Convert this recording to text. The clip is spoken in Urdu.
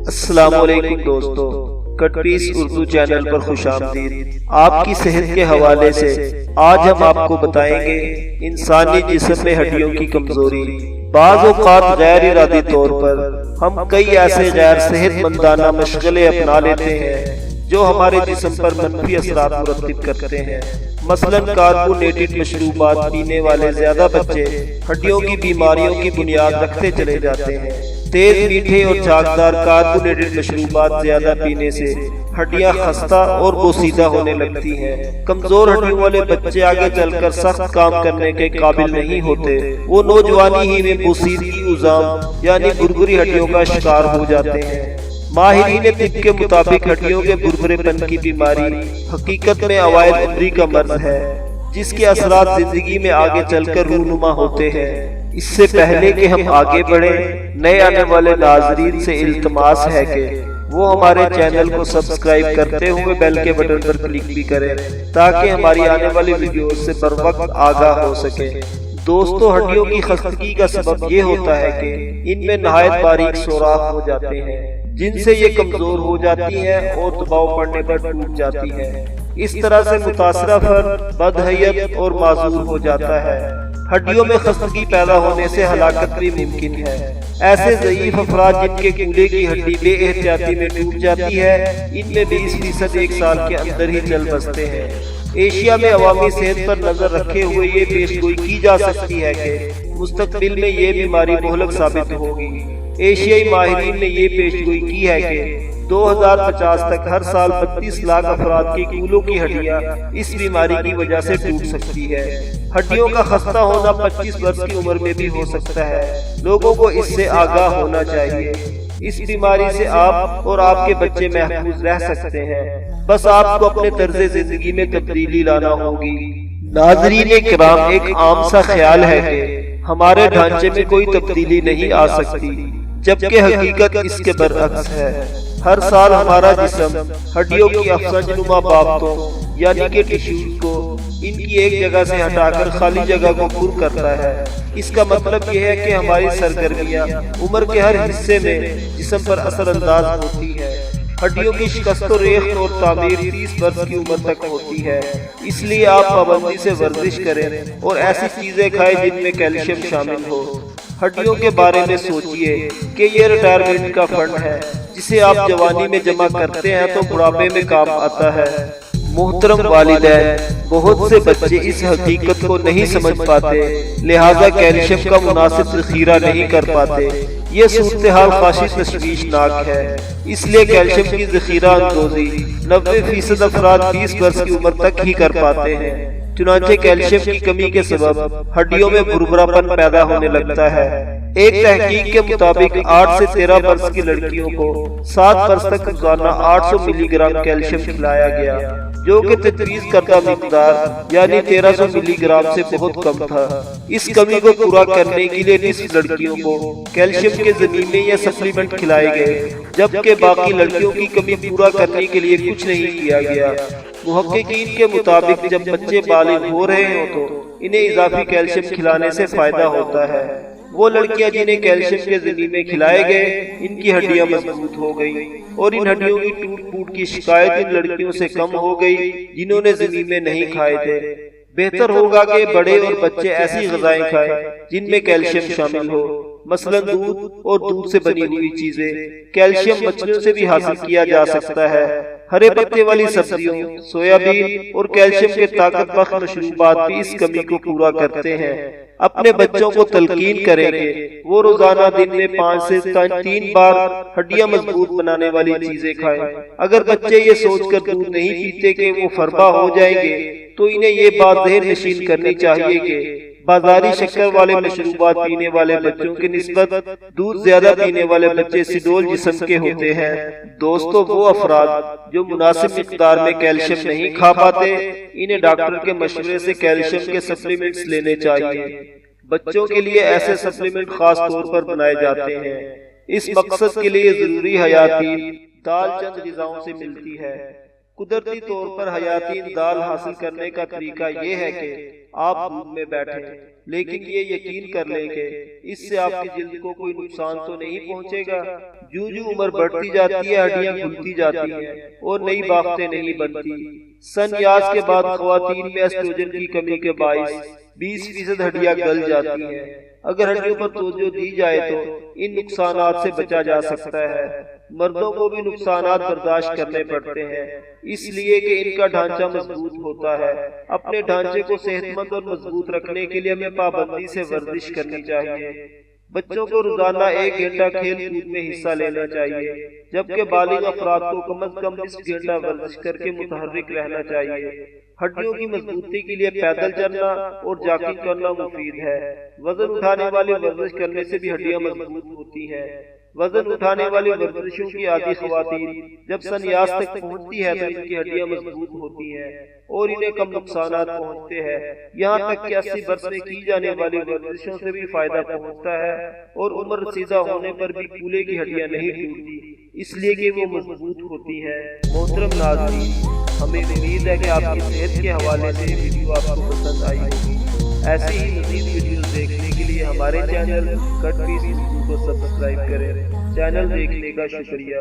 السلام علیکم دوستو، کٹ پیس اردو چینل پر خوش آمدید۔ آپ کی صحت کے حوالے سے آج ہم آپ کو بتائیں گے انسانی جسم میں ہڈیوں کی کمزوری۔ بعض اوقات غیر ارادی طور پر ہم کئی ایسے غیر صحت مندانہ مشغلے اپنا لیتے ہیں جو ہمارے جسم پر منفی اثرات مرتب کرتے ہیں۔ مثلاً کاربونیٹڈ مشروبات پینے والے زیادہ بچے ہڈیوں کی بیماریوں کی بنیاد رکھتے چلے جاتے ہیں۔ تیز میٹھے اور چاکدار کاربونیٹڈ مشروبات زیادہ پینے سے ہڈیاں خستہ اور بوسیدہ ہونے لگتی ہیں۔ کمزور ہڈیوں والے بچے آگے چل کر سخت کام کرنے کے قابل نہیں ہوتے، وہ نوجوانی ہی میں بوسیدگی عظام یعنی بربری ہڈیوں کا شکار ہو جاتے ہیں۔ ماہرین طب کے مطابق ہڈیوں کے بربرے پن کی بیماری حقیقت میں اوائل عمری کا مرض ہے، جس کے اثرات زندگی میں آگے چل کر رونما ہوتے ہیں۔ اس سے پہلے کہ ہم آگے بڑھیں، نئے آنے والے ناظرین سے التماس ہے کہ وہ ہمارے چینل کو سبسکرائب کرتے ہوئے بیل کے بٹن پر کلک بھی کریں تاکہ ہماری آنے والی ویڈیوز سے بر وقت آگاہ ہو سکے۔ دوستو، ہڈیوں کی خستگی کا سبب یہ ہوتا ہے کہ ان میں نہایت باریک سوراخ ہو جاتے ہیں جن سے یہ کمزور ہو جاتی ہیں اور دباؤ پڑنے پر ٹوٹ جاتی ہیں۔ اس طرح سے متاثرہ فرد بدحیت اور معذور ہو جاتا ہے۔ ہڈیوں میں خستگی پیدا ہونے سے ہلاکت بھی ممکن ہے۔ ایسے ضعیف افراد جن کے کولے کی ہڈی بے احتیاطی میں ٹوٹ جاتی ہے، ان میں 20% ایک سال کے اندر ہی چل بستے ہیں۔ ایشیا میں عوامی صحت پر نظر رکھے ہوئے یہ پیشگوئی کی جا سکتی ہے کہ مستقبل میں یہ بیماری مہلک ثابت ہوگی۔ ایشیائی ماہرین نے یہ پیشگوئی کی ہے کہ 2050 تک ہر سال 32 لاکھ افراد کی کولوں کی ہڈیاں اس بیماری کی وجہ سے ٹوٹ سکتی ہے۔ ہڈیوں کا خستہ ہونا 25 برس کی عمر میں بھی ہو سکتا ہے۔ لوگوں کو اس سے آگاہ ہونا چاہیے۔ اس بیماری سے آپ اور آپ کے بچے محفوظ رہ سکتے ہیں، بس آپ کو اپنے طرز زندگی میں تبدیلی لانا ہوگی۔ ناظرین کرام، ایک عام سا خیال ہے کہ ہمارے ڈھانچے میں کوئی تبدیلی نہیں آ سکتی، جبکہ حقیقت اس کے برعکس ہے۔ ہر سال ہمارا جسم ہڈیوں کی افسج نما بابتوں یعنی کہ ٹشوز کو ان کی ایک جگہ سے ہٹا کر خالی جگہ کو پر کرتا ہے۔ اس کا مطلب یہ ہے کہ ہماری سرگرمیاں عمر کے ہر حصے میں جسم پر اثر انداز ہوتی ہے۔ ہڈیوں کی شکست و ریخت اور تعمیر 30 برس کی عمر تک ہوتی ہے۔ اس لیے آپ پابندی سے ورزش کریں اور ایسی چیزیں کھائیں جن میں کیلشیم شامل ہو۔ ہڈیوں کے بارے میں سوچئے کہ یہ ریٹائرمنٹ کا فنڈ ہے جسے آپ جوانی میں جمع کرتے ہیں تو بڑھاپے میں کام آتا ہے۔ محترم والدین، بہت سے بچے اس حقیقت کو نہیں سمجھ پاتے، لہذا کیلشیم کا مناسب ذخیرہ نہیں کر پاتے۔ یہ صورتحال خاصی تشویشناک ہے۔ اس لیے کیلشیم کی ذخیرہ اندوزی 90% افراد 20 برس کی عمر تک ہی کر پاتے ہیں۔ چنانچہ کیلشیم کی کمی کے سبب ہڈیوں میں بھربھرا پن پیدا ہونے لگتا ہے۔ ایک تحقیق کے مطابق 8 سے 13 برس کی لڑکیوں کو 7 برس تک روزانہ 800 ملی گرام کیلشیم کھلایا گیا، جو کہ تجویز کردہ مقدار یعنی 1300 ملی گرام سے بہت کم تھا۔ اس کمی کو پورا کرنے کے لیے نصف لڑکیوں کو کیلشیم کے ضمیمے یا سپلیمنٹ کھلائے گئے، جبکہ باقی لڑکیوں کی کمی پورا کرنے کے لیے کچھ نہیں کیا گیا۔ محققین کے مطابق جب بچے بالغ ہو رہے ہوں تو انہیں اضافی کیلشیم کھلانے سے فائدہ ہوتا ہے۔ وہ لڑکیاں جنہیں کیلشیم کے ضمیمے کھلائے گئے، ان کی ہڈیاں مضبوط ہو گئی اور ان ہڈیوں کی ٹوٹ پھوٹ کی شکایت ان لڑکیوں سے کم ہو گئی جنہوں نے ضمیمے نہیں کھائے تھے۔ بہتر ہوگا کہ بڑے اور بچے ایسی غذائیں کھائیں جن میں کیلشیم شامل ہو، مثلا دودھ اور دودھ سے بنی ہوئی چیزیں۔ کیلشیم مچھلیوں سے بھی حاصل کیا جا سکتا ہے۔ ہرے پتے والی سبزیوں، سویابین اور کیلشیم کے طاقت بخش مشروبات بھی اس کمی کو پورا کرتے ہیں۔ اپنے بچوں کو تلقین کریں کہ وہ روزانہ دن میں 5 سے 3 بار ہڈیاں مضبوط بنانے والی چیزیں کھائیں۔ اگر بچے یہ سوچ کر دودھ نہیں پیتے کہ وہ فربا ہو جائیں گے تو انہیں یہ بات ذہن نشین کرنی چاہیے کہ بازاری شکر والے مشروبات پینے والے بچوں کی نسبت دودھ زیادہ پینے والے بچے سڈول جسم کے ہوتے ہیں۔ دوستو، وہ افراد جو مناسب مقدار میں کیلشیم نہیں کھا پاتے، انہیں ڈاکٹر کے مشورے سے کیلشیم کے سپلیمنٹس لینے چاہیے۔ بچوں کے لیے ایسے سپلیمنٹ خاص طور پر بنائے جاتے ہیں۔ اس مقصد کے لیے ضروری حیاتی دال چند غذاؤں سے ملتی ہے۔ قدرتی طور پر حیاتی امداد حاصل کرنے کا طریقہ یہ ہے کہ آپ دھوپ میں بیٹھیں، لیکن یہ یقین کر لیں کہ اس سے آپ کی جلد کو کوئی نقصان تو نہیں پہنچے گا۔ جو عمر بڑھتی جاتی ہے ہڈیاں کھلتی جاتی ہیں اور نئی بافتیں نہیں بنتی۔ سن 51 کے بعد خواتین میں ایسٹروجن کی کمی کے باعث 20% ہڈیاں گل جاتی ہیں۔ اگر ہڈیوں پر توجہ دی جائے تو ان نقصانات سے بچا جا سکتا ہے۔ مردوں کو بھی نقصانات برداشت کرنے پڑتے ہیں، اس لیے کہ ان کا ڈھانچہ مضبوط ہوتا ہے۔ اپنے ڈھانچے کو صحت مند اور مضبوط رکھنے کے لیے ہمیں پابندی سے ورزش کرنی چاہیے۔ بچوں کو روزانہ 1 گھنٹہ کھیل کود میں حصہ لینا چاہیے، جبکہ بالغ افراد کو کم از کم 20 گھنٹہ ورزش کر کے متحرک رہنا چاہیے۔ ہڈیوں کی مضبوطی کے لیے پیدل چلنا اور جاگنگ کرنا مفید ہے۔ وزن اٹھانے والی ورزش کرنے سے بھی ہڈیاں مضبوط ہوتی ہیں۔ وزن اٹھانے والی ورزشوں کی عادی خواتین جب سن 51 تک پہنچتی ہے تو ان کی ہڈیاں مضبوط ہوتی ہیں اور انہیں کم نقصانات پہنچتے ہیں، یہاں تک کہ 80 برس میں کی جانے والی ورزشوں سے بھی فائدہ پہنچتا ہے اور عمر رسیدہ ہونے پر بھی کولے کی ہڈیاں نہیں ٹوٹتی، اس لیے کہ وہ مضبوط ہوتی ہیں۔ محترم ناظرین، ہمیں امید ہے کہ آپ کی صحت کے حوالے سے ویڈیو آپ کو پسند آئی ہوگی۔ ایسی ہی مزید ویڈیوز دیکھنے کے لیے ہمارے چینل اردو کو سبسکرائب کریں۔ چینل دیکھنے کا شکریہ۔